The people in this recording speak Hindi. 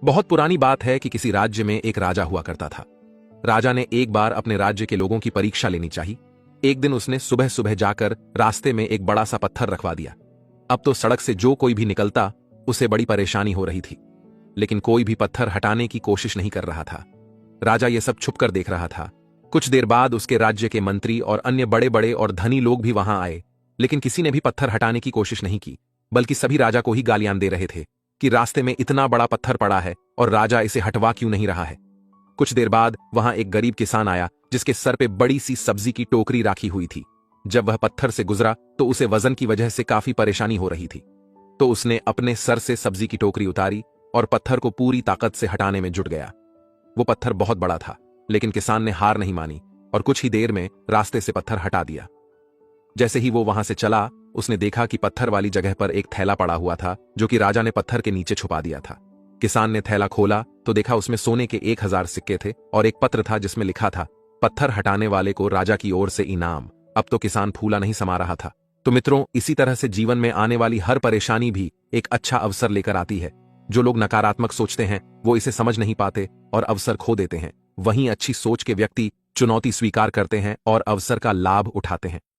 बहुत पुरानी बात है कि किसी राज्य में एक राजा हुआ करता था। राजा ने एक बार अपने राज्य के लोगों की परीक्षा लेनी चाहिए। एक दिन उसने सुबह सुबह जाकर रास्ते में एक बड़ा सा पत्थर रखवा दिया। अब तो सड़क से जो कोई भी निकलता उसे बड़ी परेशानी हो रही थी, लेकिन कोई भी पत्थर हटाने की कोशिश नहीं कर रहा था। राजा ये सब छुपकर देख रहा था। कुछ देर बाद उसके राज्य के मंत्री और अन्य बड़े बड़े और धनी लोग भी वहां आए, लेकिन किसी ने भी पत्थर हटाने की कोशिश नहीं की, बल्कि सभी राजा को ही गालियां दे रहे थे कि रास्ते में इतना बड़ा पत्थर पड़ा है और राजा इसे हटवा क्यों नहीं रहा है। कुछ देर बाद वहां एक गरीब किसान आया जिसके सर पे बड़ी सी सब्जी की टोकरी राखी हुई थी। जब वह पत्थर से गुजरा तो उसे वजन की वजह से काफी परेशानी हो रही थी, तो उसने अपने सर से सब्जी की टोकरी उतारी और पत्थर को पूरी ताकत से हटाने में जुट गया। वो पत्थर बहुत बड़ा था, लेकिन किसान ने हार नहीं मानी और कुछ ही देर में रास्ते से पत्थर हटा दिया। जैसे ही वो वहां से चला, उसने देखा कि पत्थर वाली जगह पर एक थैला पड़ा हुआ था जो कि राजा ने पत्थर के नीचे छुपा दिया था। किसान ने थैला खोला तो देखा उसमें सोने के 1000 सिक्के थे और एक पत्र था जिसमें लिखा था, पत्थर हटाने वाले को राजा की ओर से इनाम। अब तो किसान फूला नहीं समा रहा था। तो मित्रों, इसी तरह से जीवन में आने वाली हर परेशानी भी एक अच्छा अवसर लेकर आती है। जो लोग नकारात्मक सोचते हैं वो इसे समझ नहीं पाते और अवसर खो देते हैं। वहीं अच्छी सोच के व्यक्ति चुनौती स्वीकार करते हैं और अवसर का लाभ उठाते हैं।